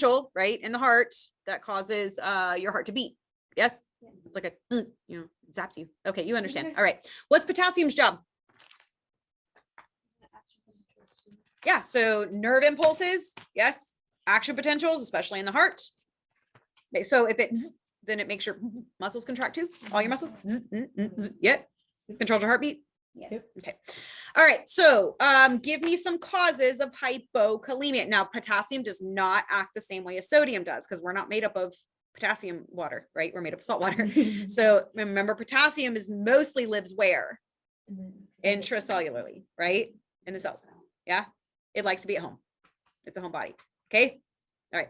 potential, right, in the heart that causes your heart to beat. Yes. It's like a, you know, zaps you. Okay. You understand. All right. What's potassium's job? Yeah. So nerve impulses. Yes. Action potentials, especially in the heart. Okay, so if it's, then it makes your muscles contract too. All your muscles. Yep. Controls your heartbeat. Yes. Okay. All right. So give me some causes of hypokalemia. Now, potassium does not act the same way as sodium does because we're not made up of potassium water, right? We're made up of salt water. So remember, potassium is mostly lives where? Intracellularly, right? In the cells. Yeah. It likes to be at home. It's a home body. Okay. All right.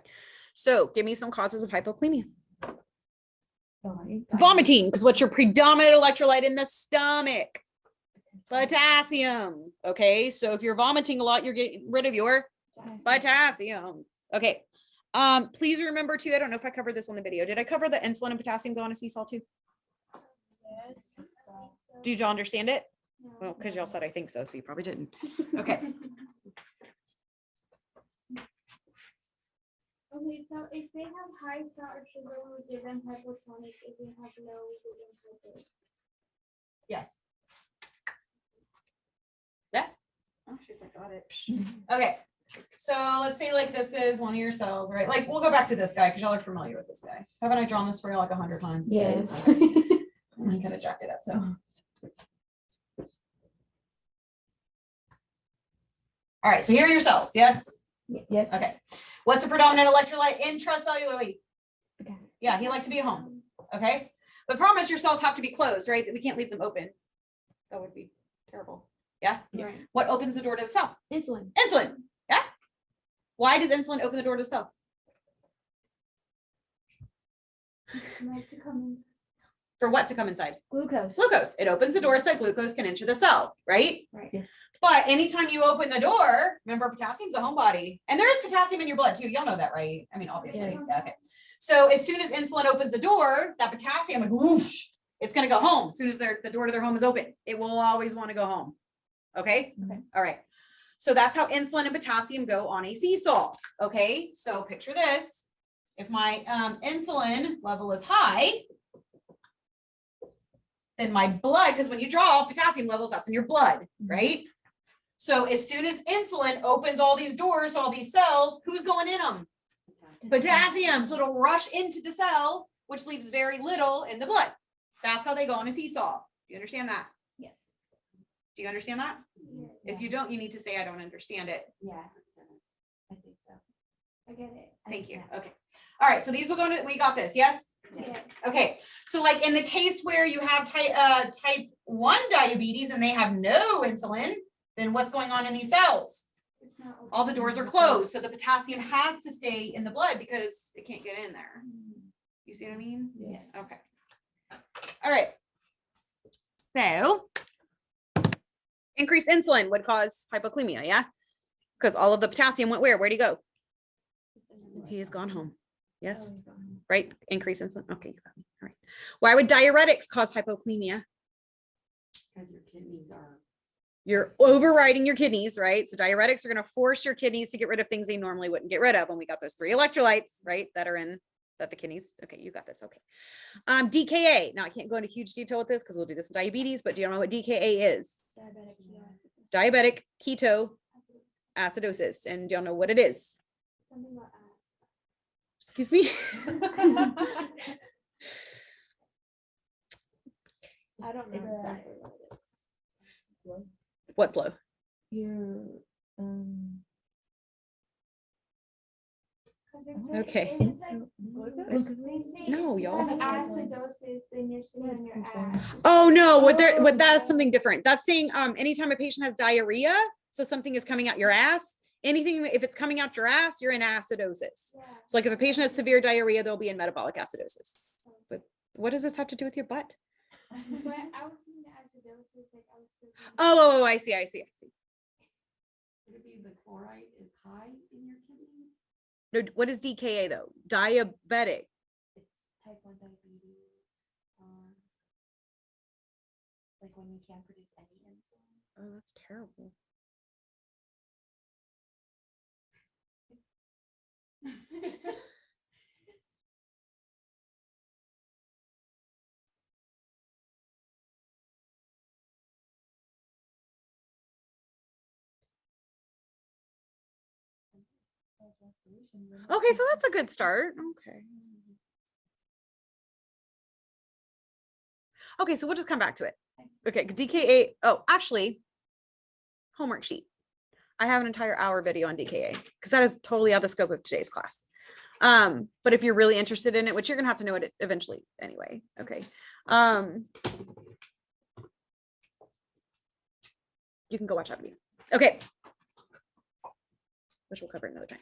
So give me some causes of hypokalemia. Vomiting, because what's your predominant electrolyte in the stomach? Potassium. Okay. So if you're vomiting a lot, you're getting rid of your potassium. Okay. Please remember too, I don't know if I covered this on the video. Did I cover the insulin and potassium go on a seesaw too? Yes. Did y'all understand it? Well, because y'all said I think so, so you probably didn't. Okay. Okay, so if they have high salt or sugar, we would give them hypotonic. If they have low, we give them hypo. Yes. Yeah. Oh, she's like, got it. Okay. So let's say like this is one of your cells, right? Like we'll go back to this guy because y'all are familiar with this guy. Haven't I drawn this for you like 100 times? Yes. I kind of jacked it up. So. All right. So here are your cells. Yes. Yes. Okay. What's a predominant electrolyte intracellularly? Okay. Yeah, he liked to be at home. Okay. But promise your cells have to be closed, right? We can't leave them open. That would be terrible. Yeah. Right. What opens the door to the cell? Insulin. Insulin. Yeah. Why does insulin open the door to the cell? Like to come in. For what to come inside? Glucose. Glucose. It opens the door so that glucose can enter the cell, right? Right. Yes. But anytime you open the door, remember potassium's a homebody, and there is potassium in your blood too. Y'all know that, right? I mean, obviously. Yes. Yeah, okay. So as soon as insulin opens the door, that potassium, like whoosh, it's going to go home. As soon as the door to their home is open, it will always want to go home. Okay. Okay. All right. So that's how insulin and potassium go on a seesaw. Okay. So picture this. If my insulin level is high, then my blood, because when you draw potassium levels, that's in your blood, right? So as soon as insulin opens all these doors, all these cells, who's going in them? Potassium. So it'll rush into the cell, which leaves very little in the blood. That's how they go on a seesaw. Do you understand that? Yes. Do you understand that? Yeah. If you don't, you need to say, I don't understand it. Yeah. I think so. I get it. Thank you. Okay. All right. So these will go into, we got this. Yes. Yes. Okay. So like in the case where you have type 1 diabetes and they have no insulin, then what's going on in these cells? It's not open. All the doors are closed. So the potassium has to stay in the blood because it can't get in there. You see what I mean? Yes. Okay. All right. So increased insulin would cause hypokalemia. Yeah. Because all of the potassium went where? Where'd he go? He has gone home. Yes. Right. Increase insulin. Okay. You got me. All right. Why would diuretics cause hypokalemia? Because your kidneys are. You're overriding your kidneys, right? So diuretics are going to force your kidneys to get rid of things they normally wouldn't get rid of. And we got those 3 electrolytes, right? That are in that the kidneys. Okay. You got this. Okay. DKA. Now I can't go into huge detail with this because we'll do this in diabetes, but do you know what DKA is? Diabetic. Diabetic ketoacidosis. And do y'all know what it is? Something about Excuse me. I don't know exactly what it is. What's low? Your Okay. It's like, they say No, if you y'all. have acidosis, then you're sitting on your ass. Oh no, what that's something different. That's saying anytime a patient has diarrhea, so something is coming out your ass, anything if it's coming out your ass, you're in acidosis. Yeah. It's like if a patient has severe diarrhea, they'll be in metabolic acidosis. But what does this have to do with your butt? But I was thinking acidosis, like I was thinking. Oh, I see. Could it be the chloride is high in your kidneys? No, what is DKA though? Diabetic. It's type 1 diabetes. Like when you can't produce any insulin. Oh, that's terrible. Okay, so that's a good start. Okay. Okay, so we'll just come back to it. Okay, DKA. Oh, actually, homework sheet. I have an entire hour video on DKA because that is totally out of the scope of today's class. But if you're really interested in it, which you're gonna have to know it eventually anyway. Okay. You can go watch that video. Okay. Which we'll cover another time.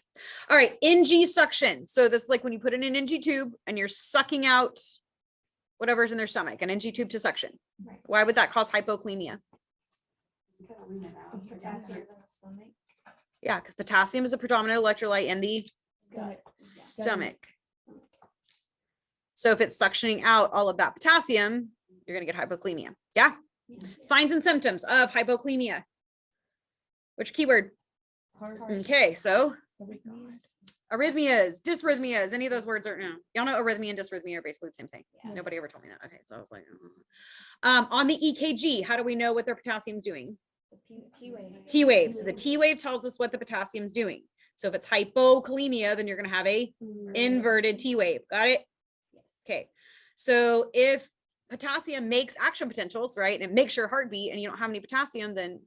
All right, NG suction. So this is like when you put in an NG tube and you're sucking out whatever's in their stomach, an NG tube to suction. Right. Why would that cause hypokalemia? Potassium in the stomach. Yeah, because potassium is a predominant electrolyte in the Gut. stomach. So if it's suctioning out all of that potassium, you're going to get hypokalemia. Yeah. Signs and symptoms of hypokalemia. Which keyword? Okay, so arrhythmias, dysrhythmias, any of those words are no. Y'all know arrhythmia and dysrhythmia are basically the same thing. Yes. Nobody ever told me that. Okay, so I was like, on the EKG, how do we know what their potassium's doing? T-wave. T wave. So the T wave tells us what the potassium's doing. So if it's hypokalemia, then you're going to have a inverted T wave. Got it? Yes. Okay. So if potassium makes action potentials, right, and it makes your heart beat, and you don't have any potassium, then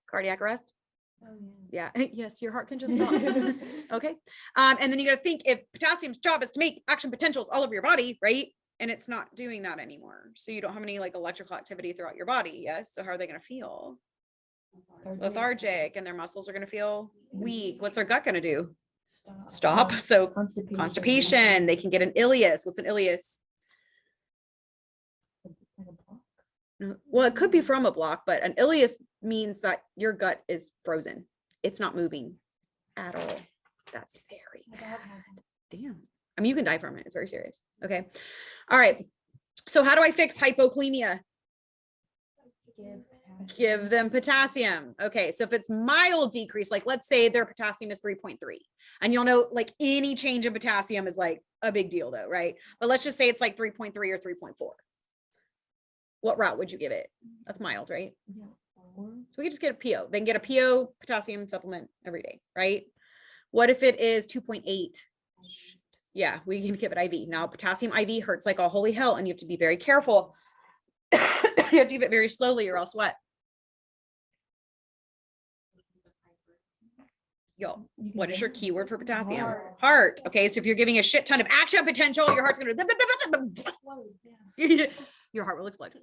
cardiac arrest. Oh, Yeah. Yes, your heart can just stop. Okay. And then you got to think if potassium's job is to make action potentials all over your body, right? And it's not doing that anymore. So you don't have any like electrical activity throughout your body. Yes. So how are they going to feel? Lethargic, and their muscles are going to feel weak. What's their gut going to do? Stop. So constipation. They can get an ileus. What's an ileus? Well, it could be from a block, but an ileus means that your gut is frozen. It's not moving at all. That's very bad. Damn. I mean, you can die from it. It's very serious. Okay. All right. So how do I fix hypokalemia? Give them potassium. Okay. So if it's mild decrease, like let's say their potassium is 3.3, and you'll know like any change in potassium is like a big deal though, right? But let's just say it's like 3.3 or 3.4. What route would you give it? That's mild, right? So we can just get a PO. They can get a PO potassium supplement every day, right? What if it is 2.8? Yeah, we can give it IV. Now, potassium IV hurts like all holy hell, and you have to be very careful. You have to give it very slowly or else what? Yo, what is your keyword for potassium? Heart. Okay, so if you're giving a shit ton of action potential, your heart's going to... Your heart will explode.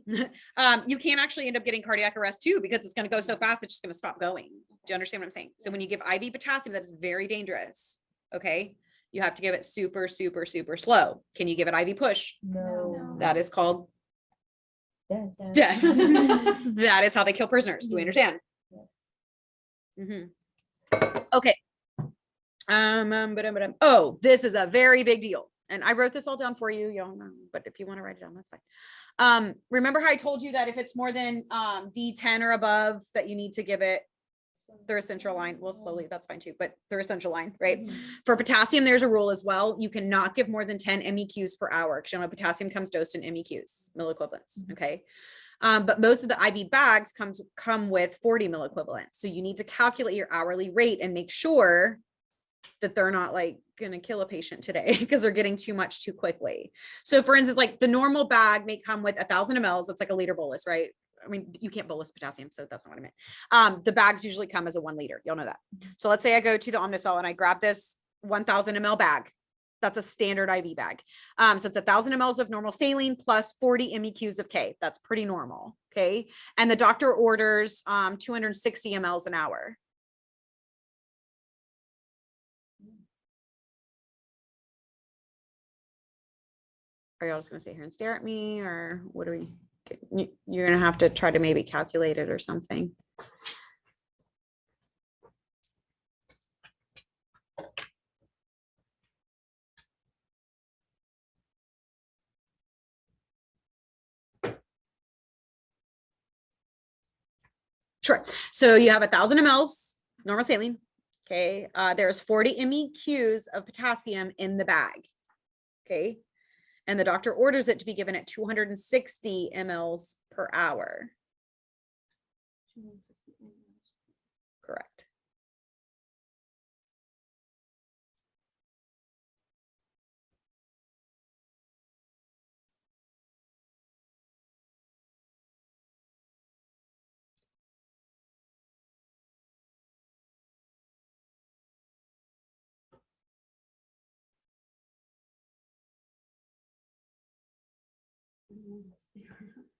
You can actually end up getting cardiac arrest too, because it's going to go so fast, it's just going to stop going. Do you understand what I'm saying? So when you give IV potassium, that's very dangerous. Okay. You have to give it super, super, super slow. Can you give it IV push? No. That is called death. That is how they kill prisoners. Do we understand? Okay. Oh, this is a very big deal. And I wrote this all down for you, y'all know, but if you want to write it down, that's fine. Remember how I told you that if it's more than D10 or above, that you need to give it their essential line. Well, slowly, that's fine too, but their essential line, right? For potassium, there's a rule as well. You cannot give more than 10 MEQs per hour, because you know potassium comes dosed in MEQs, milliequivalents. Okay. But most of the IV bags come with 40 milliequivalents. So you need to calculate your hourly rate and make sure that they're not like going to kill a patient today because they're getting too much too quickly. So for instance, like the normal bag may come with 1,000 mLs. That's like a liter bolus, right? I mean, you can't bolus potassium, so that's not what I meant. The bags usually come as a 1 liter. Y'all know that. So let's say I go to the Omnicell and I grab this 1,000 ml bag. That's a standard IV bag. So it's 1,000 mLs of normal saline plus 40 MEQs of K. That's pretty normal. Okay. And the doctor orders 260 mLs an hour. Are y'all just going to sit here and stare at me, or what are we? You're going to have to try to maybe calculate it or something. Sure. So you have 1,000 mLs, normal saline. Okay. There's 40 MEQs of potassium in the bag. Okay. And the doctor orders it to be given at 260 mLs per hour. Correct.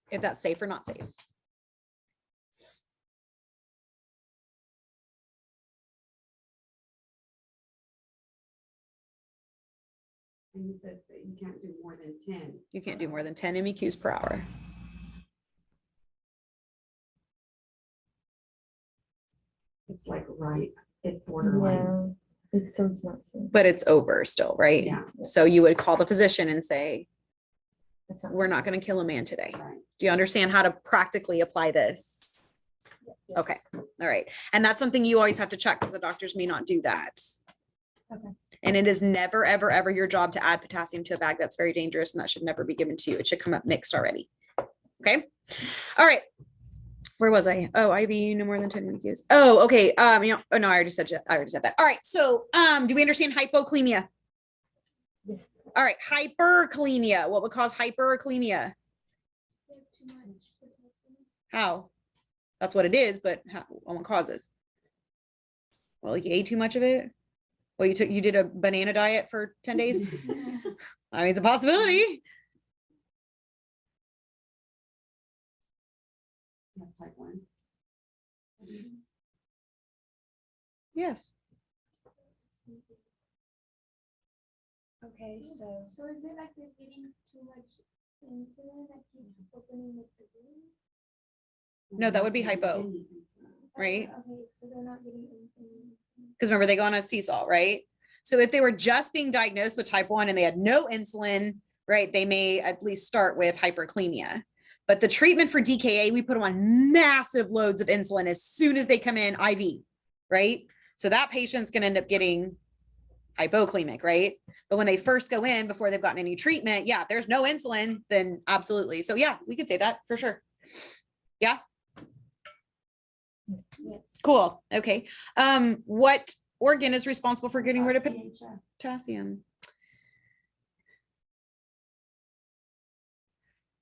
if that's safe or not safe. And you said that you can't do more than 10. You can't do more than 10 MEQs per hour. It's like it's borderline. So it's not safe. But it's over still, right? Yeah. So you would call the physician and say, It's not we're safe. not going to kill a man today. Right. Do you understand how to practically apply this? Yes. Okay. All right. And that's something you always have to check because the doctors may not do that. Okay. And it is never, ever, ever your job to add potassium to a bag. That's very dangerous and that should never be given to you. It should come up mixed already. Okay. All right. Where was I? Oh, IV, no more than 10 MEQs. Oh, okay. Oh no, I already said that. All right. So, do we understand hypokalemia? Yes. All right. Hyperkalemia. What would cause hyperkalemia? You have too much potassium. How? That's what it is, but what causes? Well, like you ate too much of it. Well, you did a banana diet for 10 days. I mean, it's a possibility. You have type 1. Yes. Okay, so is it like they're getting too much insulin that keeps opening the balloon? No, that would be hypo. Right. Okay, so they're not getting anything. Because remember, they go on a seesaw, right? So if they were just being diagnosed with type 1 and they had no insulin, right, they may at least start with hyperkalemia. But the treatment for DKA, we put them on massive loads of insulin as soon as they come in IV, right? So that patient's going to end up getting hypokalemic, right? But when they first go in before they've gotten any treatment, yeah, if there's no insulin, then absolutely. So yeah, we could say that for sure. Yeah. Yes. Cool. Okay. What organ is responsible for getting rid of CHF. potassium?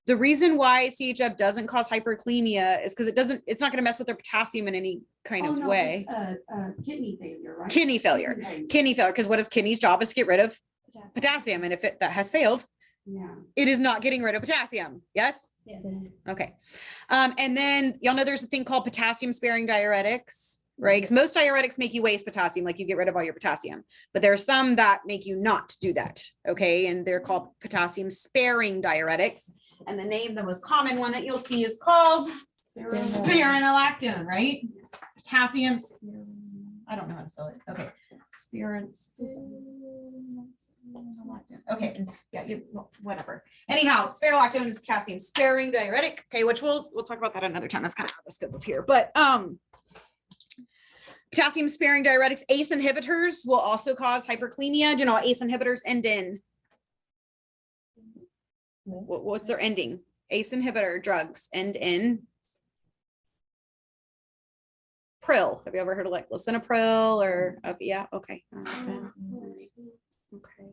The reason why CHF doesn't cause hyperkalemia is because it's not going to mess with their potassium in any kind Oh, of no, way. it's kidney failure, right? Kidney failure. Kidney failure, because what is kidney's job is to get rid of potassium. And if that has failed, Yeah. it is not getting rid of potassium. Yes. Yes. Okay. And then y'all know there's a thing called potassium sparing diuretics, right? Because most diuretics make you waste potassium, like you get rid of all your potassium, but there are some that make you not do that. Okay. And they're called potassium sparing diuretics. And the name, the most common one that you'll see is called spironolactone, right? Potassium. I don't know how to spell it. Okay. Okay. Yeah, whatever. Anyhow, spironolactone is potassium sparing diuretic. Okay, which we'll talk about that another time. That's kind of out of the scope of here. But potassium sparing diuretics, ACE inhibitors will also cause hyperkalemia. Do you know what ACE inhibitors end in? What's their ending? ACE inhibitor drugs end in pril. Have you ever heard of like lisinopril or yeah? Okay. Okay.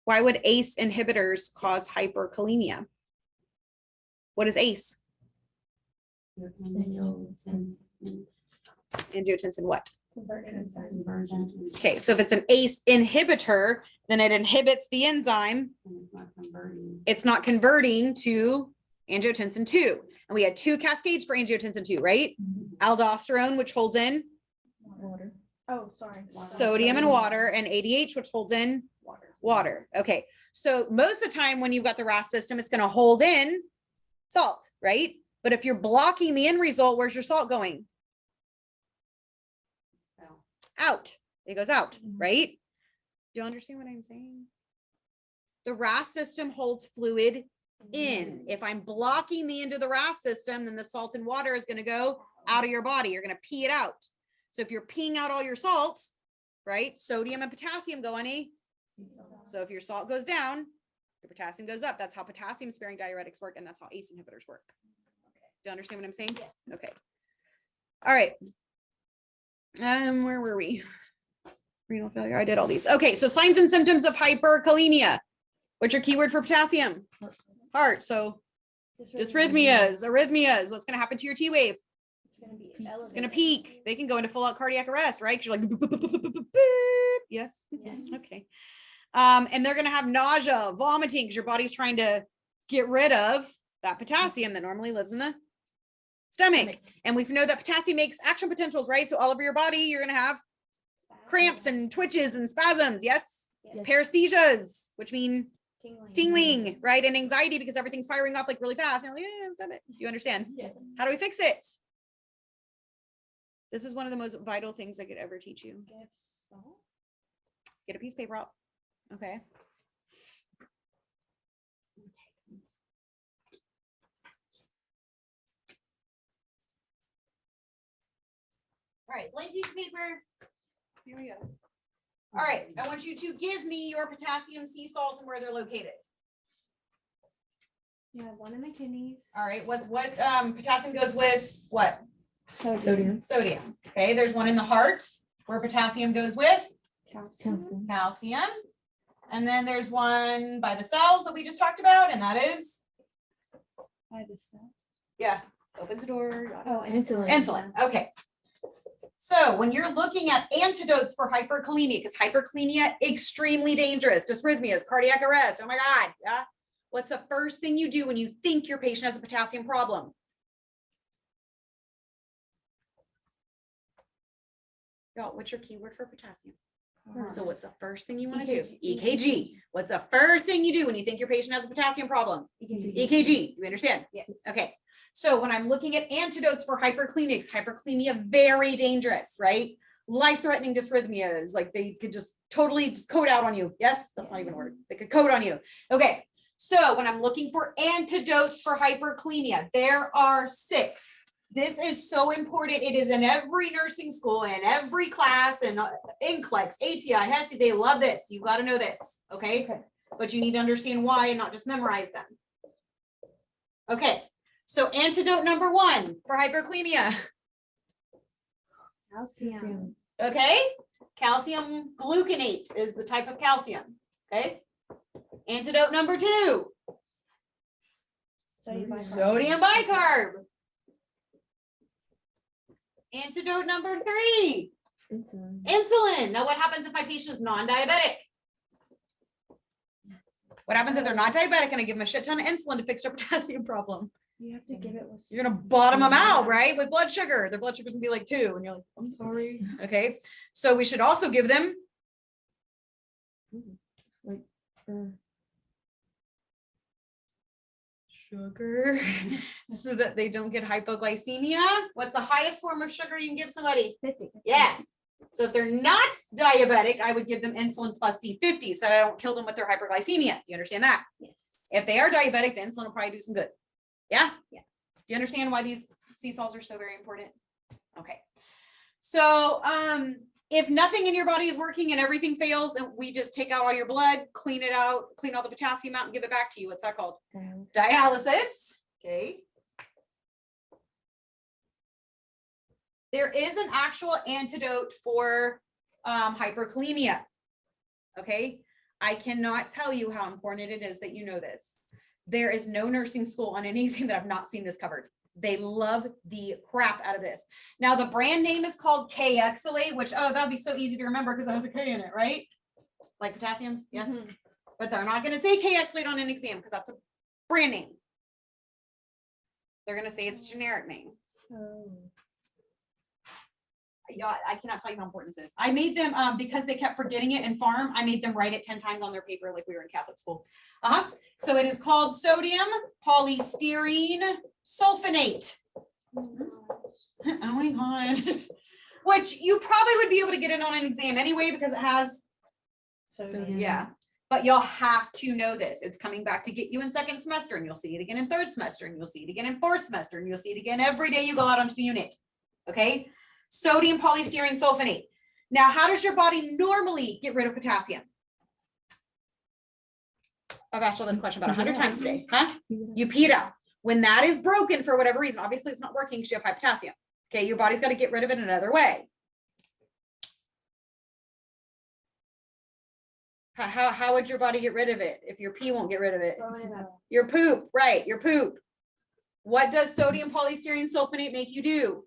Why would ACE inhibitors cause hyperkalemia? What is ACE? Angiotensin what? Okay, so if it's an ACE inhibitor, then it inhibits the enzyme. It's not converting to angiotensin 2. And we had 2 cascades for angiotensin 2, right? Aldosterone, which holds in Water. Oh, sorry. sodium and water, and ADH, which holds in water. Okay, so most of the time when you've got the RAS system, it's going to hold in salt, right? But if you're blocking the end result, where's your salt going? Out. It goes out, right? Do you understand what I'm saying? The RAS system holds fluid in. If I'm blocking the end of the RAS system, then the salt and water is going to go out of your body. You're going to pee it out. So if you're peeing out all your salts, right? Sodium and potassium go on a. So if your salt goes down, your potassium goes up. That's how potassium sparing diuretics work. And that's how ACE inhibitors work. Do you understand what I'm saying? Yes. Okay. All right. Where were we? Renal failure. I did all these. Okay. So signs and symptoms of hyperkalemia. What's your keyword for potassium? Heart. So dysrhythmias, arrhythmias. What's going to happen to your T wave? It's going to peak. They can go into full out cardiac arrest, right? 'Cause you're like, yes. Yes. Okay. And they're going to have nausea, vomiting, because your body's trying to get rid of that potassium that normally lives in the stomach. And we know that potassium makes action potentials, right? So all over your body, you're going to have cramps and twitches and spasms. Yes. Yes. Paresthesias, which mean tingling, Yes. right? And anxiety because everything's firing off like really fast. And you're like, yeah, I've done it. You understand? Yes. How do we fix it? This is one of the most vital things I could ever teach you. Give salt. Get a piece of paper out. Okay. All right, blank piece of paper. Here we go. All right, I want you to give me your potassium sea salts and where they're located. You have one in the kidneys. All right, what potassium goes with what? Sodium. Sodium. Okay, there's one in the heart where potassium goes with Calcium. calcium. And then there's one by the cells that we just talked about, and that is, By the cell. yeah, opens the door. Oh, insulin. Insulin. Okay. So when you're looking at antidotes for hyperkalemia, because hyperkalemia extremely dangerous, dysrhythmias, cardiac arrest. Oh my God. Yeah. What's the first thing you do when you think your patient has a potassium problem? Y'all, what's your keyword for potassium? So what's the first thing you want to do? EKG. What's the first thing you do when you think your patient has a potassium problem? EKG. You understand? Yes. Okay. So when I'm looking at antidotes for hyperkalemics, hyperkalemia, very dangerous, right? Life-threatening dysrhythmias, like they could just totally just code out on you. Yes, that's not even a word. They could code on you. Okay. So when I'm looking for antidotes for hyperkalemia, there are 6. This is so important. It is in every nursing school, in every class, and NCLEX, ATI, HESI, they love this. You got to know this, okay? But you need to understand why and not just memorize them. Okay, so antidote number 1 for hyperkalemia. Calcium. Okay, calcium gluconate is the type of calcium. Okay, antidote number 2. Sodium bicarb. Antidote number 3. Insulin. Insulin. Now, what happens if my patient is non-diabetic? What happens if they're not diabetic and I give them a shit ton of insulin to fix their potassium problem? You have to give it with. You're gonna bottom them out, right? With blood sugar. Their blood sugar's gonna be like 2, and you're like, I'm sorry. Okay, so we should also give them sugar so that they don't get hypoglycemia. What's the highest form of sugar you can give somebody? 50. Yeah. So if they're not diabetic, I would give them insulin plus D50 so that I don't kill them with their hyperglycemia. You understand that? Yes. If they are diabetic, the insulin will probably do some good. Yeah? Yeah. Do you understand why these sea salts are so very important? Okay. So if nothing in your body is working and everything fails and we just take out all your blood, clean it out, clean all the potassium out and give it back to you. What's that called? Dialysis. Okay. There is an actual antidote for hyperkalemia. Okay. I cannot tell you how important it is that you know this. There is no nursing school on any exam that I've not seen this covered. They love the crap out of this. Now the brand name is called K-Exolate, which, oh, that'd be so easy to remember because it has a K in it, right? Like potassium, yes. But they're not going to say K-Exolate on an exam because that's a brand name. They're going to say it's a generic name. Yeah, I cannot tell you how important this is. I made them because they kept forgetting it in farm. I made them write it 10 times on their paper like we were in Catholic school. So it is called sodium polystyrene sulfonate. Oh my God. Which you probably would be able to get it on an exam anyway because it has Sodium. yeah. But you'll have to know this. It's coming back to get you in 2nd semester, and you'll see it again in 3rd semester, and you'll see it again in 4th semester, and you'll see it again every day you go out onto the unit. Okay. Sodium polystyrene sulfonate. Now, how does your body normally get rid of potassium? I've asked you this question about 100 times today, huh? You pee it out. When that is broken for whatever reason, obviously it's not working because you have high potassium. Okay, your body's got to get rid of it another way. How would your body get rid of it if your pee won't get rid of it? Your poop, right? Your poop. What does sodium polystyrene sulfonate make you do?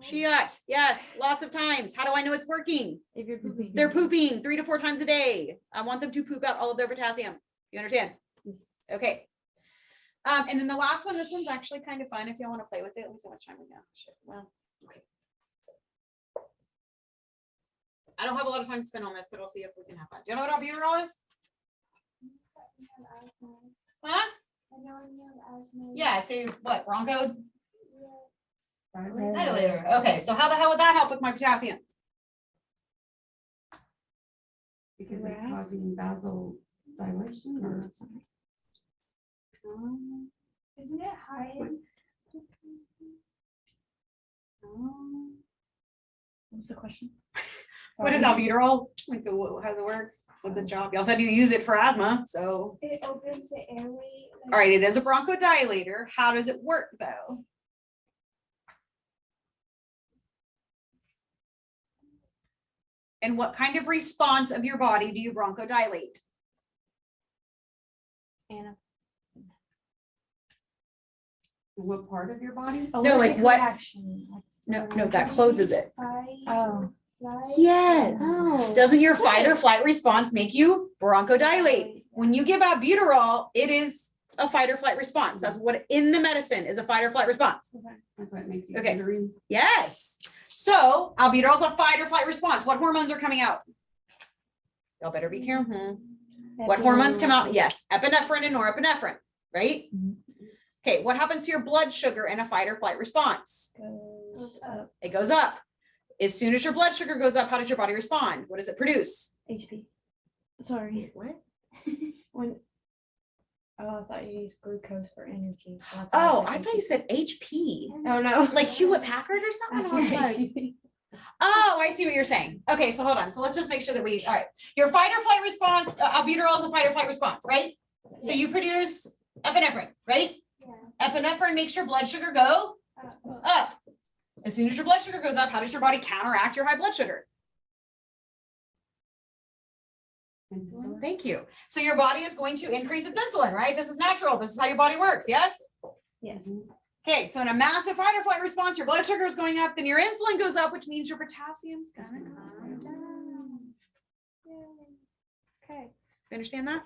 Shiat, yes, lots of times. How do I know it's working? If you're pooping. They're pooping 3 to 4 times a day. I want them to poop out all of their potassium. You understand? Okay. And then the last one, this one's actually kind of fun if y'all want to play with it. Let me see how much time we got. Shit. Well, okay. I don't have a lot of time to spend on this, but we'll see if we can have fun. Do you know what albuterol is? Huh? Yeah, it's a what? Broncho dilator. Okay, so how the hell would that help with my potassium? Because it's causing vasodilation or something. Isn't it high? What's the question? What is albuterol? Like, how does it work? What's its job? Y'all said you use it for asthma, so. It opens the airway. All right, it is a bronchodilator. How does it work though? And what kind of response of your body do you bronchodilate? Anna. What part of your body? No, like Allergic what- reaction. No, that closes it. Oh. Yes. Oh. Doesn't your fight or flight response make you bronchodilate? When you give albuterol, it is a fight or flight response. That's what in the medicine is, a fight or flight response. That's what makes you Okay. jittery. Yes. So albuterol is a fight or flight response. What hormones are coming out? Y'all better be careful. What hormones come out? Yes, epinephrine and norepinephrine, right? Mhm. Okay, what happens to your blood sugar in a fight or flight response? Goes up. It goes up. As soon as your blood sugar goes up, how does your body respond? What does it produce? HP. Sorry. What? When. Oh, I thought you used glucose for energy. So that's why Oh, I said thought you said HP. HP. Oh no. Like Hewlett Packard or something? I was like, HP. oh, I see what you're saying. Okay, so hold on. So let's just make sure that all right. Your fight or flight response, albuterol is a fight or flight response, right? So you produce epinephrine, right? Epinephrine makes your blood sugar go up. As soon as your blood sugar goes up, how does your body counteract your high blood sugar? Insulin? Thank you. So your body is going to increase its insulin, right? This is natural. This is how your body works. Yes. Yes. Okay. So in a massive fight or flight response, your blood sugar is going up, then your insulin goes up, which means your potassium's gonna come down. Okay. You understand that?